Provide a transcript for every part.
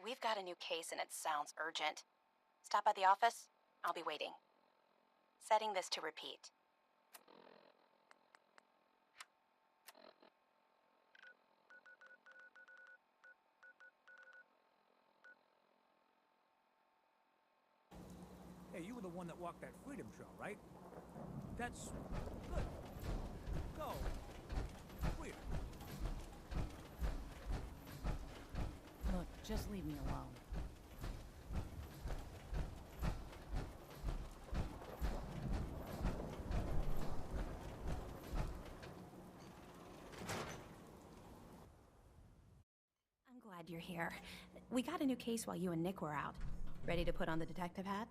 We've got a new case and it sounds urgent. Stop by the office. I'll be waiting. Setting this to repeat. Hey, you were the one that walked that freedom trail, right? That's good. Go. Freedom. Look, just leave me alone. I'm glad you're here. We got a new case while you and Nick were out. Ready to put on the detective hat?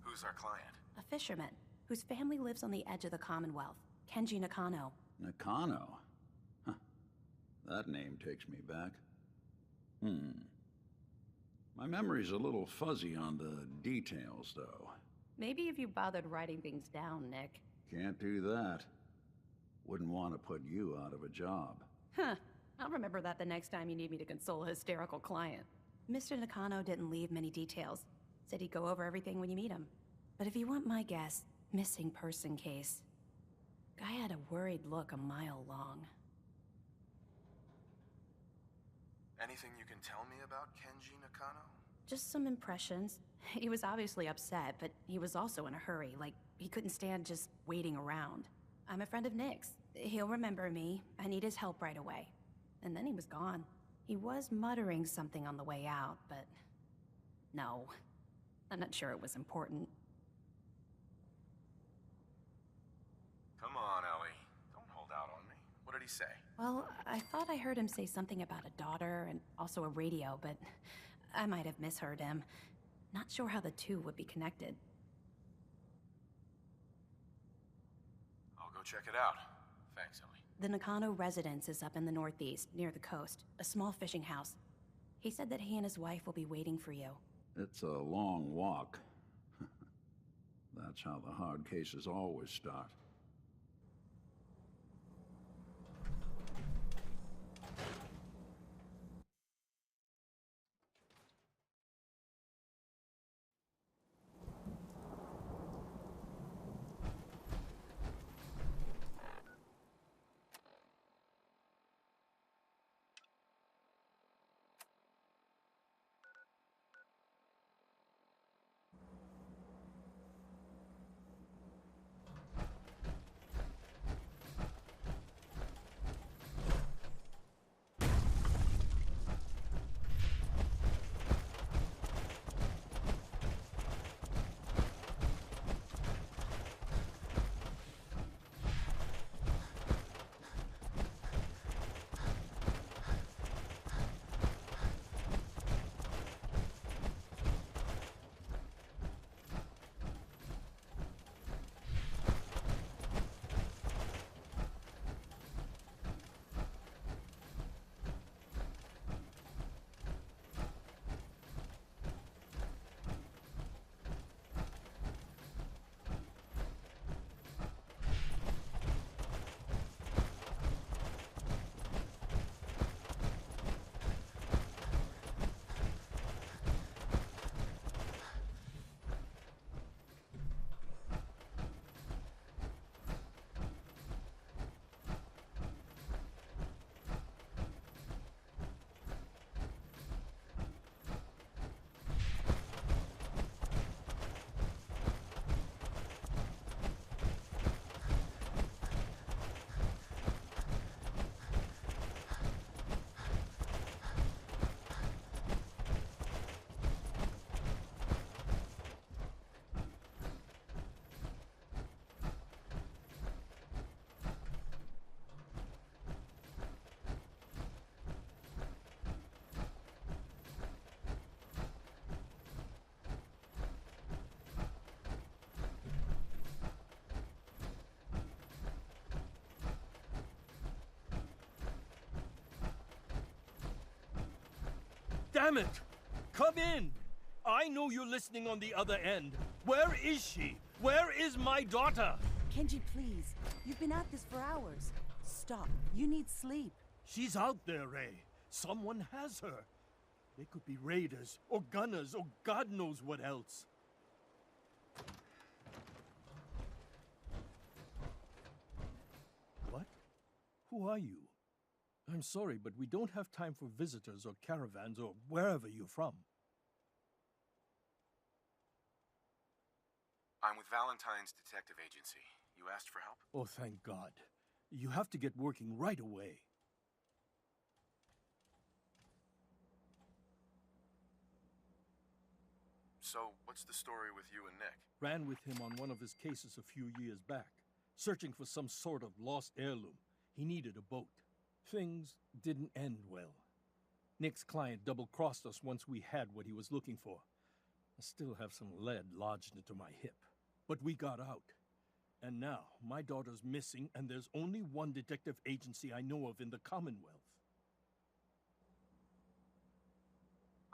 Who's our client? A fisherman, whose family lives on the edge of the Commonwealth. Kenji Nakano. Nakano? Huh. That name takes me back. My memory's a little fuzzy on the details, though. Maybe if you bothered writing things down, Nick. Can't do that. Wouldn't want to put you out of a job. Huh. I'll remember that the next time you need me to console a hysterical client. Mr. Nakano didn't leave many details. Said he'd go over everything when you meet him. But if you want my guess, missing person case. Guy had a worried look a mile long. Anything you can tell me about Kenji Nakano? Just some impressions. He was obviously upset, but he was also in a hurry, like he couldn't stand just waiting around. I'm a friend of Nick's. He'll remember me. I need his help right away. And then he was gone. He was muttering something on the way out, but... no. I'm not sure it was important. Come on, Ellie. Don't hold out on me. What did he say? Well, I thought I heard him say something about a daughter and also a radio, but I might have misheard him. Not sure how the two would be connected. I'll go check it out. Thanks, Ellie. The Nakano residence is up in the northeast, near the coast. A small fishing house. He said that he and his wife will be waiting for you. It's a long walk. That's how the hard cases always start. Damn it! Come in! I know you're listening on the other end. Where is she? Where is my daughter? Kenji, please. You've been at this for hours. Stop. You need sleep. She's out there, Ray. Someone has her. They could be raiders, or gunners, or God knows what else. What? Who are you? I'm sorry, but we don't have time for visitors or caravans or wherever you're from. I'm with Valentine's Detective Agency. You asked for help? Oh, thank God. You have to get working right away. So, what's the story with you and Nick? Ran with him on one of his cases a few years back, searching for some sort of lost heirloom. He needed a boat. Things didn't end well. Nick's client double-crossed us once we had what he was looking for. I still have some lead lodged into my hip. But we got out. And now, my daughter's missing, and there's only one detective agency I know of in the Commonwealth.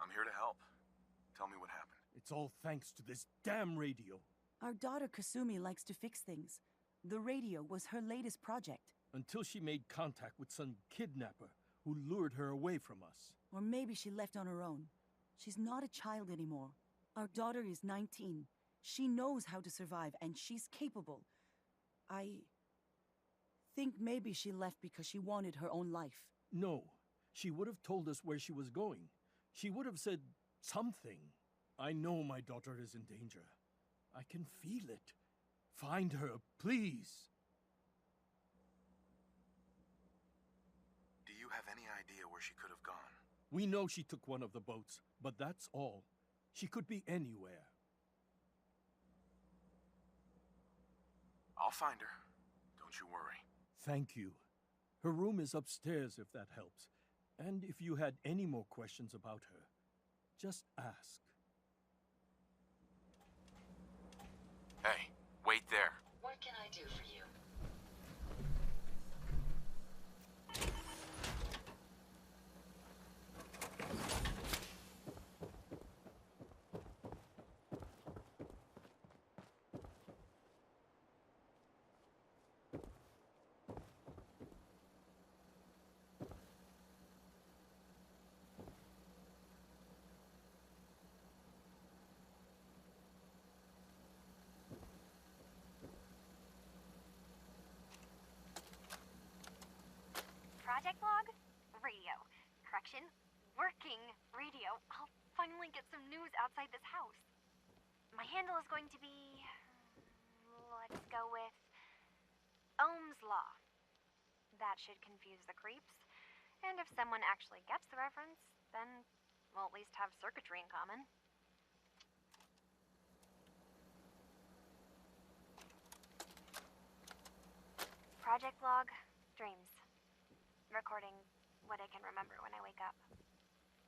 I'm here to help. Tell me what happened. It's all thanks to this damn radio. Our daughter Kasumi likes to fix things. The radio was her latest project. Until she made contact with some kidnapper who lured her away from us. Or maybe she left on her own. She's not a child anymore. Our daughter is 19. She knows how to survive, and she's capable. I think maybe she left because she wanted her own life. No, she would have told us where she was going. She would have said something. I know my daughter is in danger. I can feel it. Find her, please. Do you have any idea where she could have gone? We know she took one of the boats, but that's all. She could be anywhere. I'll find her. Don't you worry. Thank you. Her room is upstairs if that helps. And if you had any more questions about her, just ask. Hey, wait there. What can I do for you? Project log? Radio. Correction, working radio. I'll finally get some news outside this house. My handle is going to be... let's go with... Ohm's Law. That should confuse the creeps. And if someone actually gets the reference, then we'll at least have circuitry in common. Project log, dreams. Recording what I can remember when I wake up.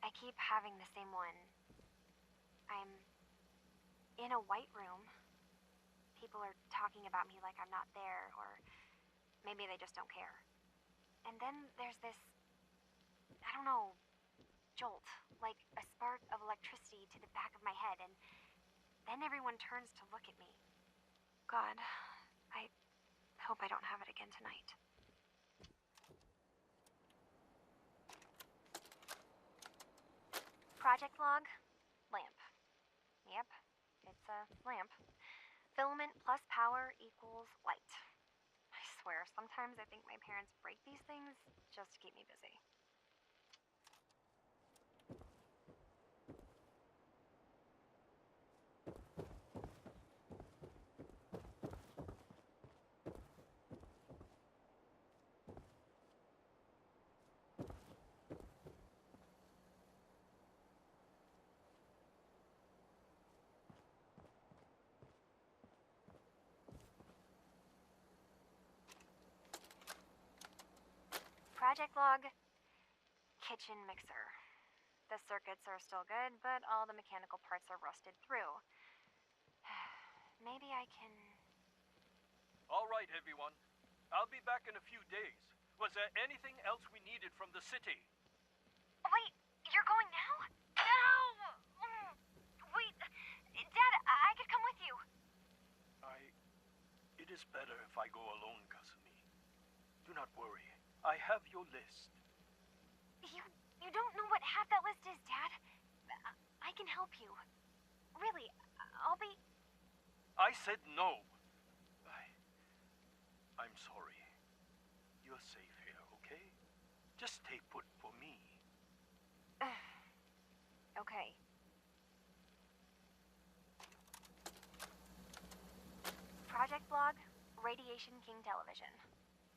I keep having the same one. I'm in a white room. People are talking about me like I'm not there, or maybe they just don't care. And then there's this, I don't know, jolt, like a spark of electricity to the back of my head, and then everyone turns to look at me. God, I hope I don't have it again tonight. Project log, lamp. Yep, it's a lamp. Filament plus power equals light. I swear, sometimes I think my parents break these things just to keep me busy. Project log, kitchen mixer. The circuits are still good, but all the mechanical parts are rusted through. Maybe I can... All right, everyone. I'll be back in a few days. Was there anything else we needed from the city? Wait, you're going now? No! Wait, Dad, I could come with you. It is better if I go alone, Kasumi. Do not worry. I have your list. You You don't know what half that list is, Dad. I can help you. Really, I'll be... I said no. I'm sorry. You're safe here, okay? Just stay put for me. Okay. Project Log, Radiation King Television.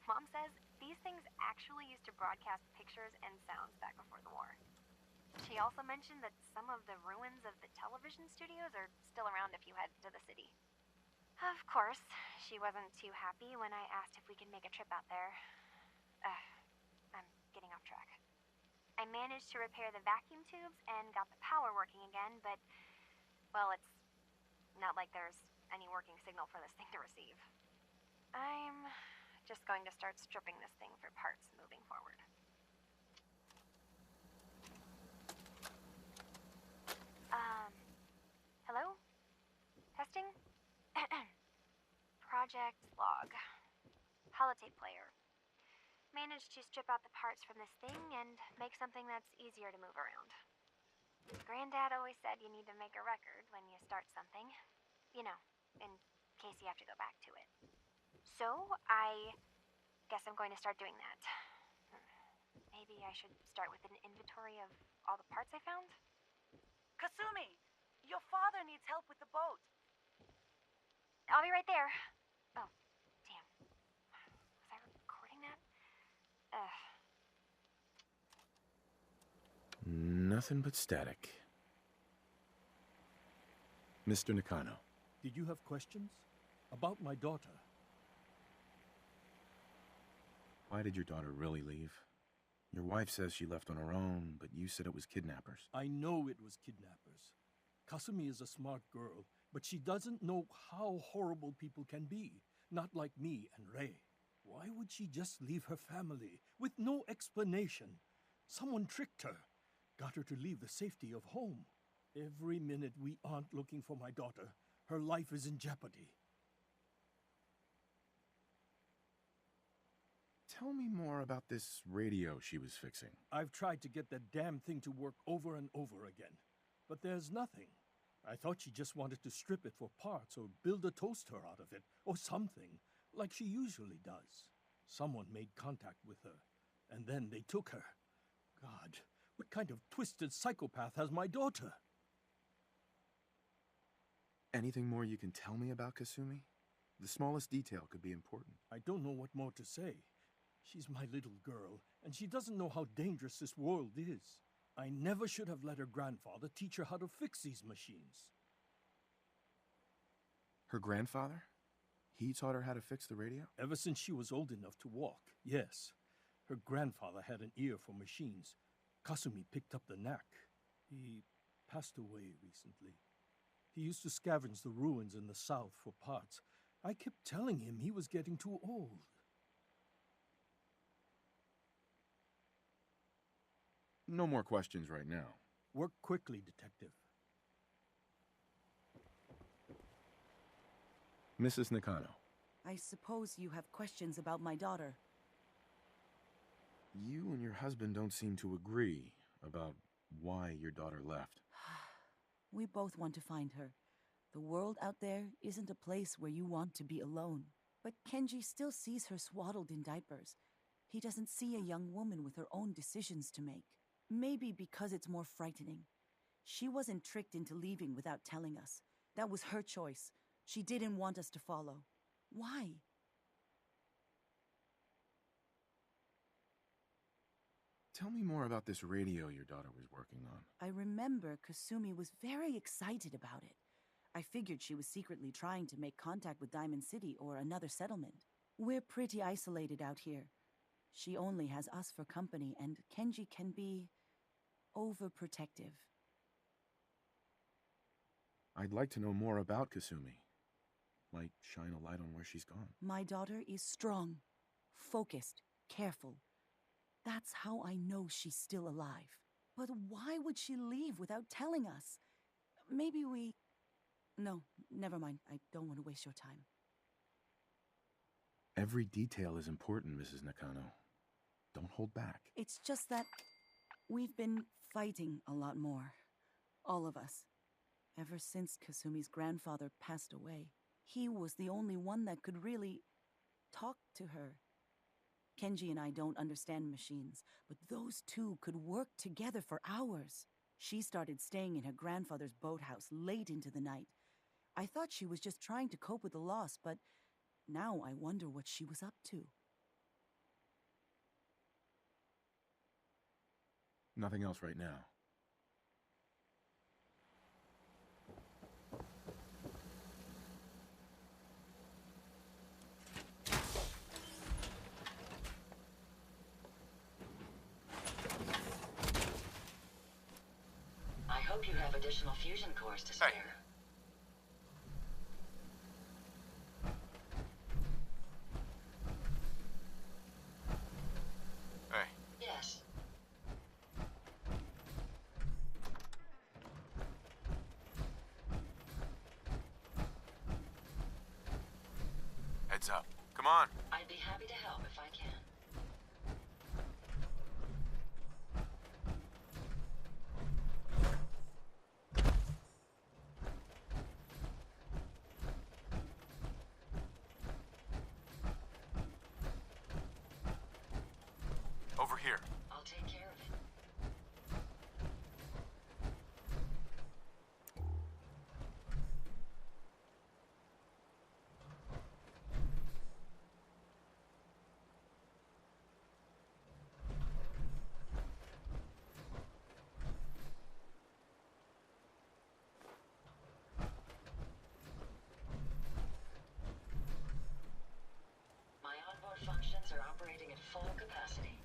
Mom says these things actually used to broadcast pictures and sounds back before the war. She also mentioned that some of the ruins of the television studios are still around if you head to the city. Of course, she wasn't too happy when I asked if we could make a trip out there. I'm getting off track. I managed to repair the vacuum tubes and got the power working again, but, well, it's not like there's any working signal for this thing to receive. I'm just going to start stripping this thing for parts moving forward. Hello? Testing? Project Log. Holotape player. Managed to strip out the parts from this thing and make something that's easier to move around. Granddad always said you need to make a record when you start something. You know, in case you have to go back to it. So, I guess I'm going to start doing that. Maybe I should start with an inventory of all the parts I found? Kasumi! Your father needs help with the boat. I'll be right there. Oh, damn. Was I recording that? Nothing but static. Mr. Nakano. Did you have questions? About my daughter? Why did your daughter really leave? Your wife says she left on her own, but you said it was kidnappers. I know it was kidnappers. Kasumi is a smart girl, but she doesn't know how horrible people can be. Not like me and Ray. Why would she just leave her family with no explanation? Someone tricked her. Got her to leave the safety of home. Every minute we aren't looking for my daughter, her life is in jeopardy. Tell me more about this radio she was fixing. I've tried to get that damn thing to work over and over again, but there's nothing. I thought she just wanted to strip it for parts or build a toaster out of it, or something, like she usually does. Someone made contact with her, and then they took her. God, what kind of twisted psychopath has my daughter? Anything more you can tell me about Kasumi? The smallest detail could be important. I don't know what more to say. She's my little girl, and she doesn't know how dangerous this world is. I never should have let her grandfather teach her how to fix these machines. Her grandfather? He taught her how to fix the radio? Ever since she was old enough to walk, yes. Her grandfather had an ear for machines. Kasumi picked up the knack. He passed away recently. He used to scavenge the ruins in the south for parts. I kept telling him he was getting too old. No more questions right now. Work quickly, Detective. Mrs. Nakano. I suppose you have questions about my daughter. You and your husband don't seem to agree about why your daughter left. We both want to find her. The world out there isn't a place where you want to be alone. But Kenji still sees her swaddled in diapers. He doesn't see a young woman with her own decisions to make. Maybe because it's more frightening. She wasn't tricked into leaving without telling us. That was her choice. She didn't want us to follow. Why? Tell me more about this radio your daughter was working on. I remember Kasumi was very excited about it. I figured she was secretly trying to make contact with Diamond City or another settlement. We're pretty isolated out here. She only has us for company, and Kenji can be overprotective. I'd like to know more about Kasumi. Might shine a light on where she's gone. My daughter is strong, focused, careful. That's how I know she's still alive. But why would she leave without telling us? Maybe we... No, never mind. I don't want to waste your time. Every detail is important, Mrs. Nakano. Don't hold back. It's just that... We've been fighting a lot more. All of us. Ever since Kasumi's grandfather passed away. He was the only one that could really talk to her. Kenji and I don't understand machines, but those two could work together for hours. She started staying in her grandfather's boathouse late into the night. I thought she was just trying to cope with the loss, but now I wonder what she was up to. Nothing else right now. I hope you have additional fusion cores to spare. Hey. Yes. Heads up. Come on. I'd be happy to help if I can. Over here. I'll take care of it. My onboard functions are operating at full capacity.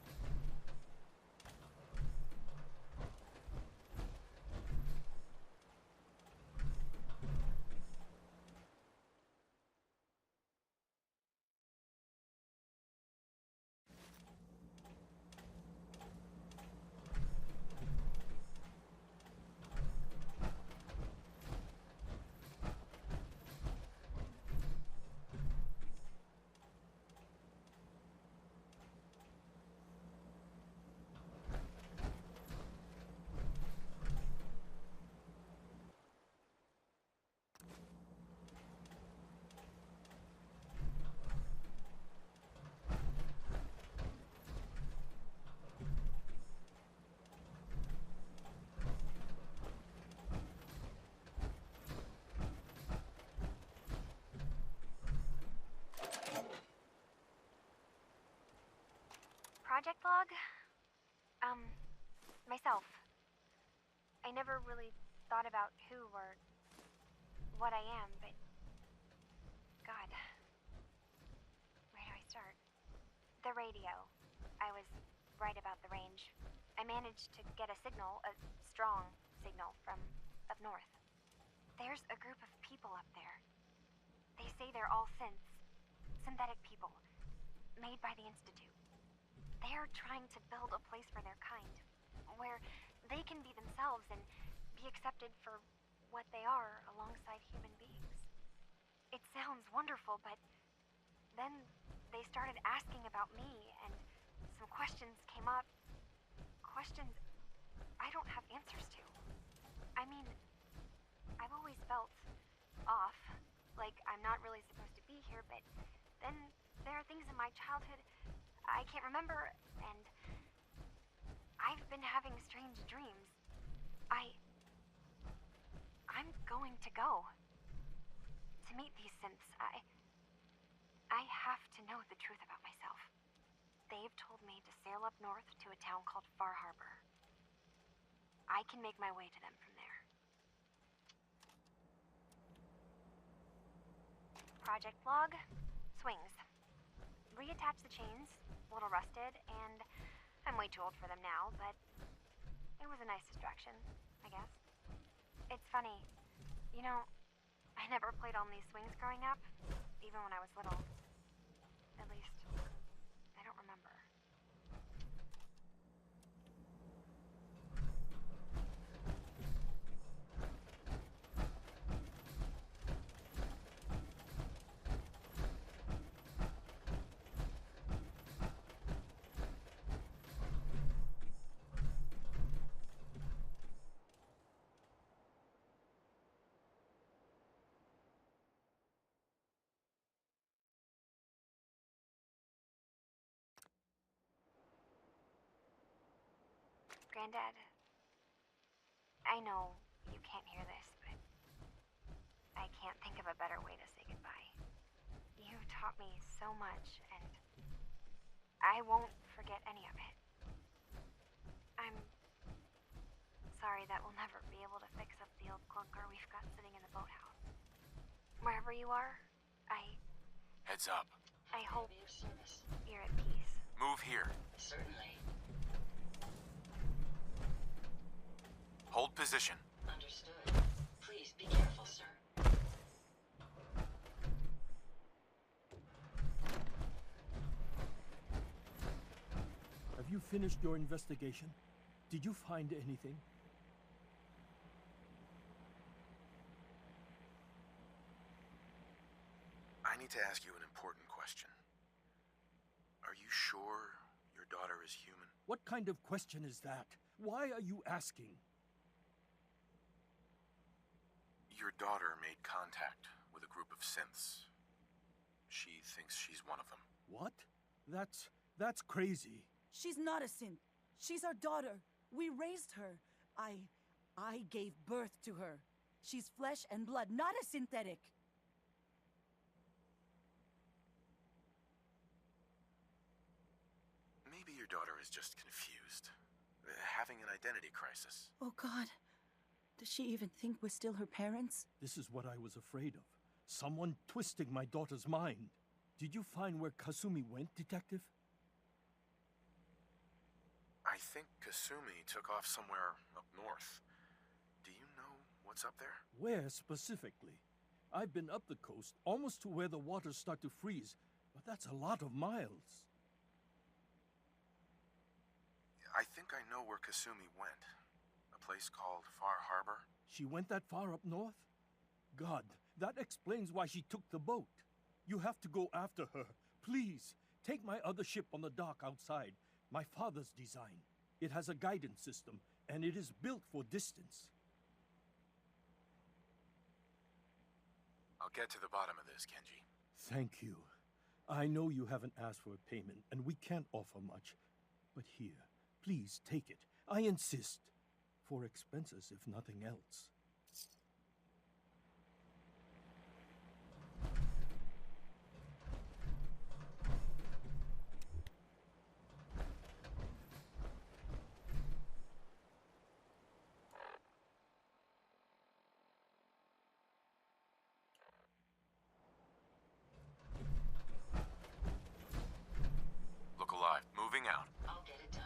Project log? Myself. I never really thought about who or what I am, but... God. Where do I start? The radio. I was right about the range. I managed to get a signal, a strong signal, from up north. There's a group of people up there. They say they're all synths. Synthetic people. Made by the Institute. They're trying to build a place for their kind, where they can be themselves and be accepted for what they are alongside human beings. It sounds wonderful, but then they started asking about me, and some questions came up. Questions I don't have answers to. I mean, I've always felt off, like I'm not really supposed to be here, but then there are things in my childhood I can't remember, and I've been having strange dreams. I'm going to go. To meet these synths, I have to know the truth about myself. They've told me to sail up north to a town called Far Harbor. I can make my way to them from there. Project log, swings. Reattach the chains, a little rusted, and I'm way too old for them now, but it was a nice distraction, I guess. It's funny, you know, I never played on these swings growing up, even when I was little. At least, I don't remember. Granddad, I know you can't hear this, but I can't think of a better way to say goodbye. You taught me so much, and I won't forget any of it. I'm sorry that we'll never be able to fix up the old clunker we've got sitting in the boathouse. Wherever you are, Heads up. I hope Be of service. you're at peace. Move here. Certainly. Hold position. Understood. Please be careful, sir. Have you finished your investigation? Did you find anything? I need to ask you an important question. Are you sure your daughter is human? What kind of question is that? Why are you asking? Your daughter made contact with a group of synths. She thinks she's one of them. What? That's crazy. She's not a synth. She's our daughter. We raised her. I gave birth to her. She's flesh and blood, not a synthetic. Maybe your daughter is just confused. Having an identity crisis. Oh, God. Does she even think we're still her parents? This is what I was afraid of. Someone twisting my daughter's mind. Did you find where Kasumi went, Detective? I think Kasumi took off somewhere up north. Do you know what's up there? Where specifically? I've been up the coast, almost to where the waters start to freeze, but that's a lot of miles. I think I know where Kasumi went. A place called Far Harbor. She went that far up north? God, that explains why she took the boat. You have to go after her. Please, take my other ship on the dock outside. My father's design. It has a guidance system, and it is built for distance. I'll get to the bottom of this, Kenji. Thank you. I know you haven't asked for a payment, and we can't offer much. But here, please take it. I insist. For expenses, if nothing else. Look alive. Moving out. I'll get it done.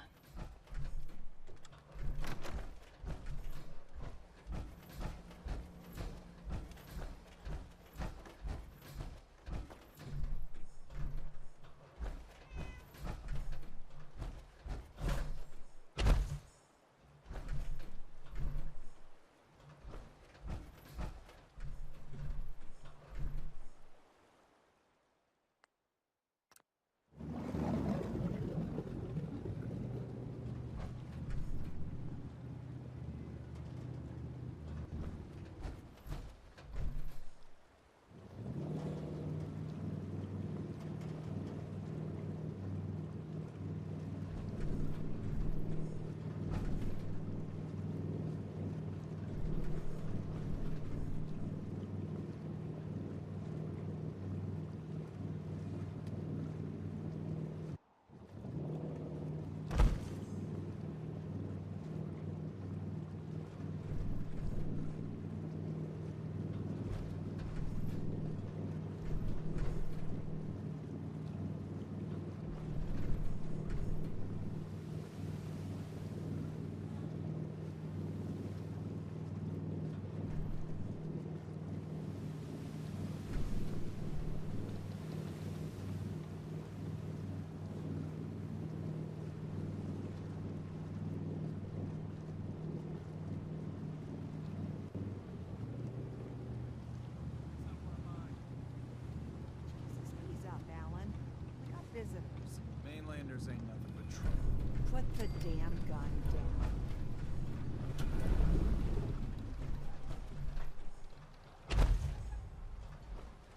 Ease up, Alan. We got visitors. Mainlanders ain't nothing but trouble. Put the damn gun down.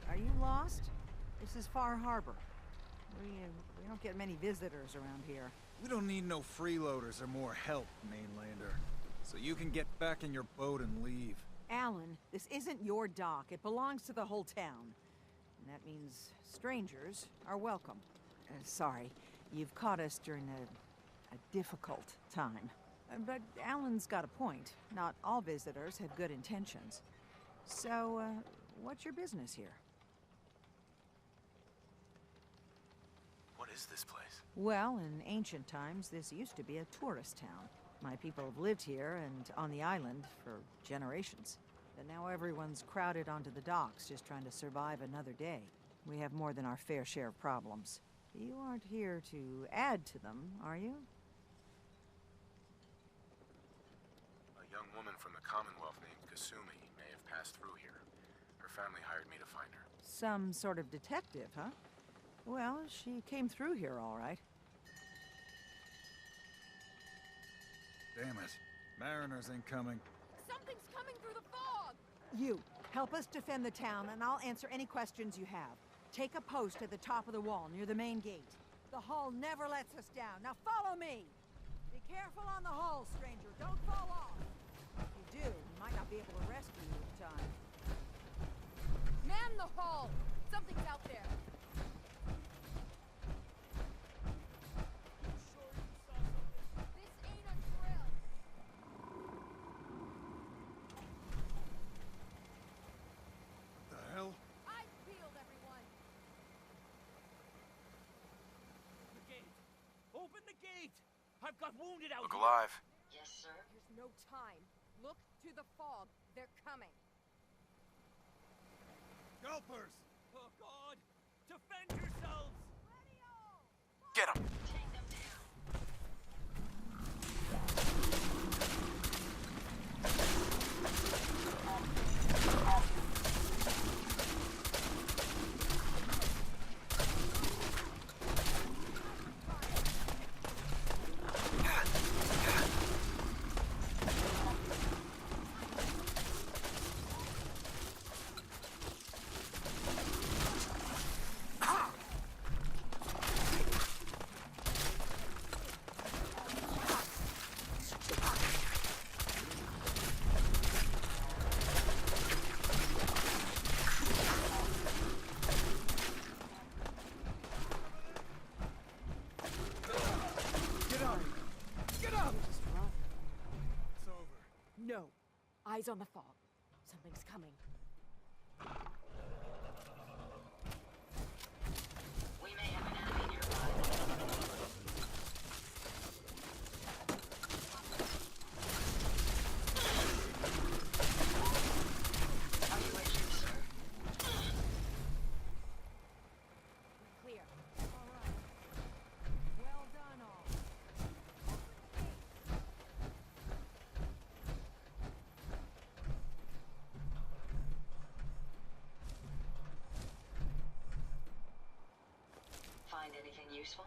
Are you lost? This is Far Harbor. We don't get many visitors around here. We don't need no freeloaders or more help, mainlander. So you can get back in your boat and leave. Alan, this isn't your dock. It belongs to the whole town. And that means strangers are welcome. Sorry, you've caught us during a difficult time. But Alan's got a point. Not all visitors have good intentions. So, what's your business here? What is this place? Well, in ancient times, this used to be a tourist town. My people have lived here and on the island for generations. But now everyone's crowded onto the docks, just trying to survive another day. We have more than our fair share of problems. You aren't here to add to them, are you? A young woman from the Commonwealth named Kasumi may have passed through here. Her family hired me to find her. Some sort of detective, huh? Well, she came through here all right. Damn it. Mariners incoming. Something's coming through the fog! You, help us defend the town, and I'll answer any questions you have. Take a post at the top of the wall, near the main gate. The hull never lets us down. Now follow me! Be careful on the hull, stranger. Don't fall off. If you do, we might not be able to rescue you in time. Man the hull! Something's out there! This ain't a drill! The hell? Eyes peeled, everyone! The gate! Open the gate! I've got wounded out Look here! alive. Yes, sir. There's no time. Look to the fog. They're coming. Gulpers! Oh, God! Defend yourselves! Get him! Take them down. Get up! Get up! Just run. It's over. No. Eyes on the fog. Something's coming. We may have an enemy nearby. Are you injured, sir? We're clear. All right. Well done, all. Find anything useful?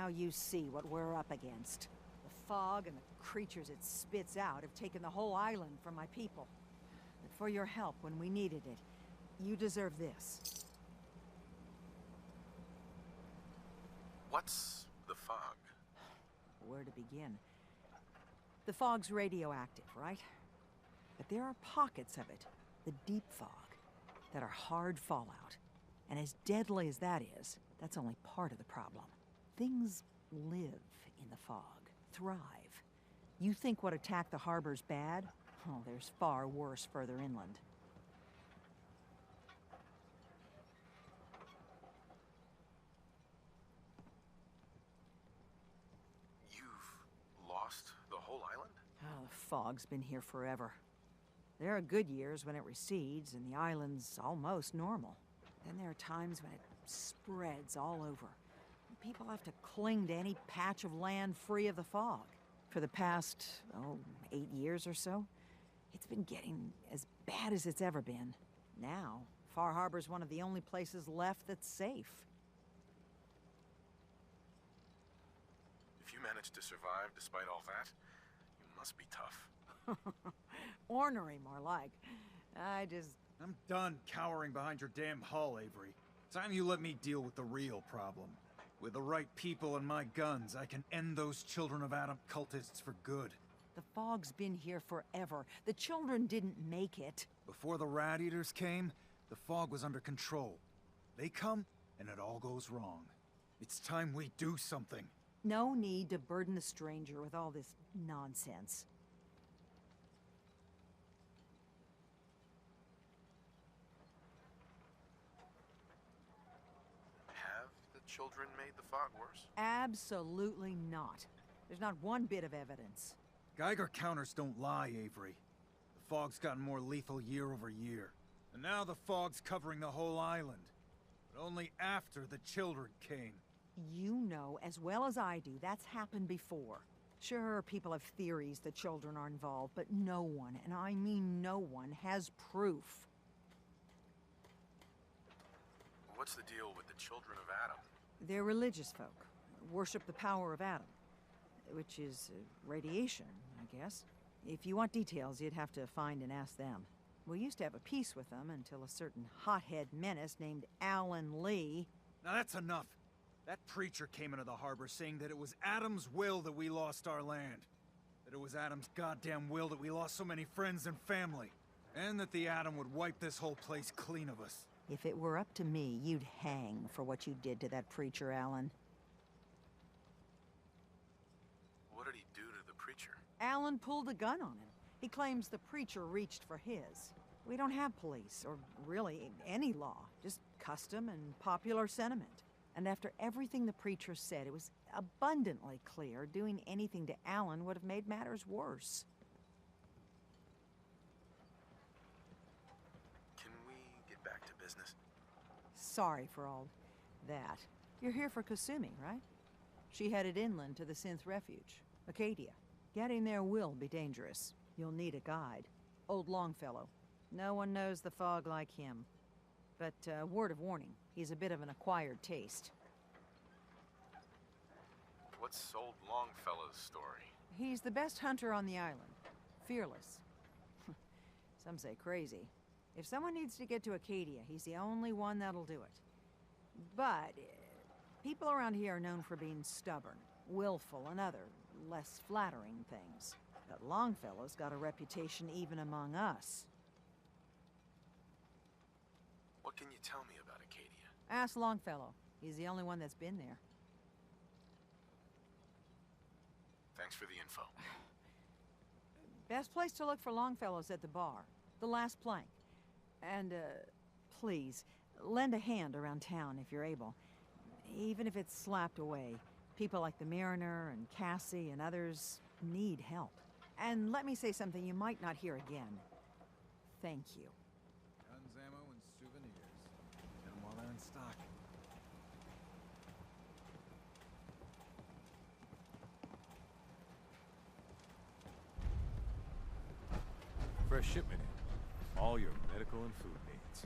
Now you see what we're up against. The fog and the creatures it spits out have taken the whole island from my people. But for your help when we needed it, you deserve this. What's the fog? Where to begin? The fog's radioactive, right? But there are pockets of it, the deep fog, that are hard fallout. And as deadly as that is, that's only part of the problem. Things live in the fog, thrive. You think what attacked the harbor's bad? Oh, there's far worse further inland. You've lost the whole island? Oh, the fog's been here forever. There are good years when it recedes and the island's almost normal. Then there are times when it spreads all over. People have to cling to any patch of land free of the fog. For the past, 8 years or so, it's been getting as bad as it's ever been. Now, Far Harbor's one of the only places left that's safe. If you managed to survive despite all that, you must be tough. Ornery, more like. I'm done cowering behind your damn hull, Avery. Time you let me deal with the real problem. With the right people and my guns, I can end those Children of Adam cultists for good. The fog's been here forever. The children didn't make it. Before the Rat Eaters came, the fog was under control. They come, and it all goes wrong. It's time we do something. No need to burden the stranger with all this nonsense. Have the children made the fog worse? Absolutely not. There's not one bit of evidence. Geiger counters don't lie, Avery. The fog's gotten more lethal year over year. And now the fog's covering the whole island. But only after the children came. You know as well as I do that's happened before. Sure, people have theories the children are involved, but no one, and I mean no one, has proof. What's the deal with the Children of Adam? They're religious folk. Worship the power of Adam. Which is radiation, I guess. If you want details, you'd have to find and ask them. We used to have a peace with them until a certain hothead menace named Alan Lee... Now that's enough. That preacher came into the harbor saying that it was Adam's will that we lost our land. That it was Adam's goddamn will that we lost so many friends and family. And that the Adam would wipe this whole place clean of us. If it were up to me, you'd hang for what you did to that preacher, Alan. What did he do to the preacher? Alan pulled a gun on him. He claims the preacher reached for his. We don't have police, or really any law. Just custom and popular sentiment. And after everything the preacher said, it was abundantly clear doing anything to Alan would have made matters worse. Can we get back to business? Sorry for all that. You're here for Kasumi, right? She headed inland to the Synth Refuge, Acadia. Getting there will be dangerous. You'll need a guide. Old Longfellow. No one knows the fog like him. But, word of warning, he's a bit of an acquired taste. What's old Longfellow's story? He's the best hunter on the island. Fearless. Some say crazy. If someone needs to get to Acadia, he's the only one that'll do it. But, people around here are known for being stubborn, willful, and other, less flattering things. But Longfellow's got a reputation even among us. What can you tell me about Acadia? Ask Longfellow. He's the only one that's been there. Thanks for the info. Best place to look for Longfellow's at the bar. The last plank. And, please, lend a hand around town if you're able. Even if it's slapped away. People like the Mariner and Cassie and others need help. And let me say something you might not hear again. Thank you. Guns, ammo, and souvenirs. Get them while they're in stock. Fresh shipment in. All your medical and food needs.